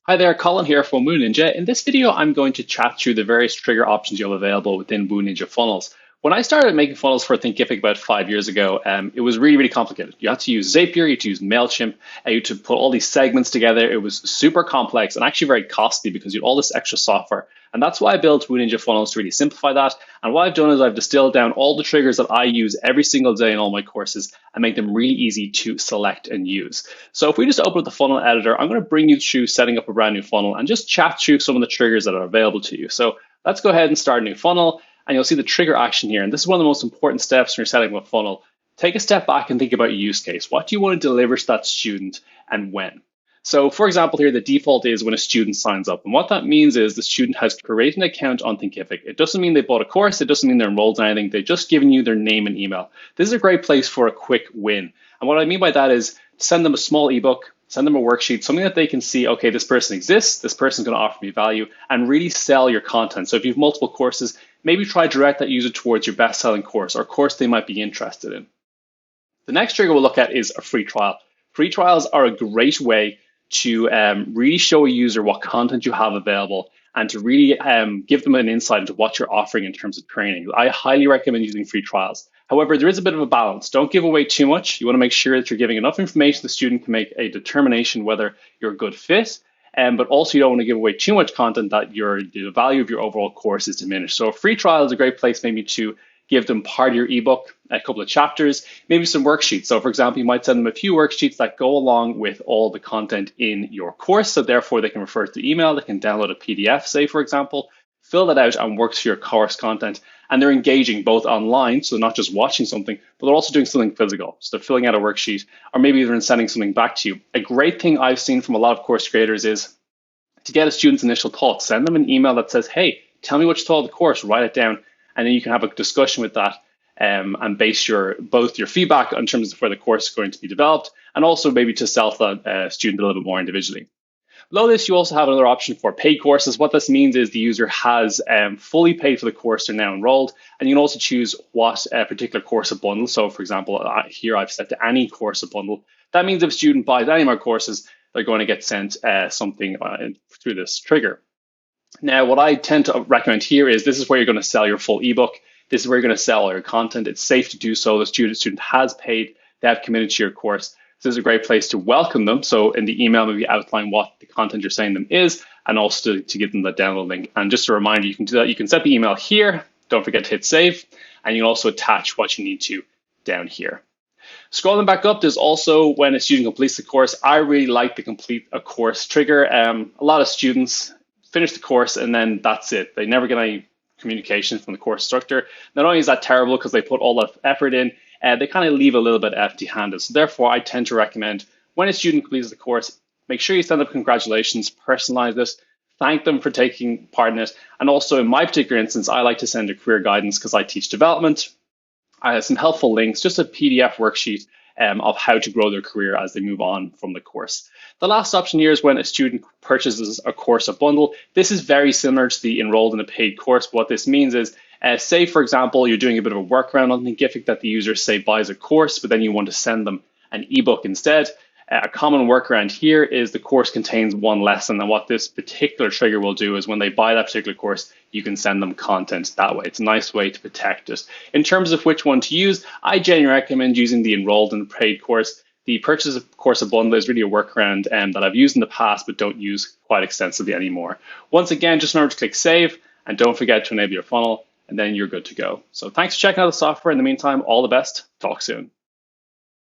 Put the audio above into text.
Hi there, Colin here from WooNinja. In this video, I'm going to chat through the various trigger options you have available within WooNinja funnels. When I started making funnels for Thinkific about 5 years ago, it was really complicated. You had to use Zapier, you had to use MailChimp, you had to put all these segments together. It was super complex and actually very costly because you had all this extra software. And that's why I built WooNinja funnels to really simplify that. And what I've done is I've distilled down all the triggers that I use every single day in all my courses and make them really easy to select and use. So if we just open up the funnel editor, I'm going to bring you through setting up a brand new funnel and just chat through some of the triggers that are available to you. So let's go ahead and start a new funnel. And you'll see the trigger action here. And this is one of the most important steps when you're setting up a funnel. Take a step back and think about your use case. What do you want to deliver to that student and when? So for example, here, the default is when a student signs up. And what that means is the student has created an account on Thinkific. It doesn't mean they bought a course. It doesn't mean they're enrolled in anything. They've just given you their name and email. This is a great place for a quick win. And what I mean by that is send them a small ebook, send them a worksheet, something that they can see, okay, this person exists, this person's going to offer me value, and really sell your content. So if you have multiple courses, maybe try to direct that user towards your best-selling course or course they might be interested in. The next trigger we'll look at is a free trial. Free trials are a great way to really show a user what content you have available and to really give them an insight into what you're offering in terms of training. I highly recommend using free trials. However, there is a bit of a balance. Don't give away too much. You want to make sure that you're giving enough information the student can make a determination whether you're a good fit, but also you don't want to give away too much content that the value of your overall course is diminished. So a free trial is a great place maybe to give them part of your ebook, a couple of chapters, maybe some worksheets. So for example, you might send them a few worksheets that go along with all the content in your course. So therefore they can refer to the email, they can download a PDF, say for example, fill that out and work through your course content. And they're engaging both online, so they're not just watching something, but they're also doing something physical. So they're filling out a worksheet, or maybe they're sending something back to you. A great thing I've seen from a lot of course creators is to get a student's initial thoughts. Send them an email that says, hey, tell me what you thought of the course, write it down, and then you can have a discussion with that and base both your feedback in terms of where the course is going to be developed, and also maybe to sell that student a little bit more individually. Below this, you also have another option for paid courses. What this means is the user has fully paid for the course, they're now enrolled, and you can also choose what particular course of bundle. So for example, here I've set to any course of bundle. That means if a student buys any of my courses, they're going to get sent something through this trigger. Now, what I tend to recommend here is this is where you're going to sell your full ebook. This is where you're going to sell all your content. It's safe to do so. The student has paid, they have committed to your course. This is a great place to welcome them. So in the email, maybe outline what the content you're sending them is, and also to give them that download link. And just a reminder, you can do that. You can set the email here. Don't forget to hit save. And you can also attach what you need to down here. Scrolling back up, there's also when a student completes the course. I really like the complete a course trigger. A lot of students finish the course and then that's it. They never get any communication from the course instructor. Not only is that terrible because they put all that effort in, they kind of leave a little bit empty-handed. So therefore, I tend to recommend when a student completes the course, make sure you send up congratulations, personalize this, thank them for taking part in it. And also in my particular instance, I like to send a career guidance because I teach development. I have some helpful links, just a PDF worksheet of how to grow their career as they move on from the course. The last option here is when a student purchases a course of bundle. This is very similar to the enrolled in a paid course. But what this means is, say, for example, you're doing a bit of a workaround on Thinkific that the user, say, buys a course, but then you want to send them an ebook instead. A common workaround here is the course contains one lesson. And what this particular trigger will do is when they buy that particular course, you can send them content that way. It's a nice way to protect it. In terms of which one to use, I generally recommend using the enrolled in the paid course. The purchase of course of bundle is really a workaround that I've used in the past, but don't use quite extensively anymore. Once again, just remember to click save and don't forget to enable your funnel, and then you're good to go. So thanks for checking out the software. In the meantime, all the best. Talk soon.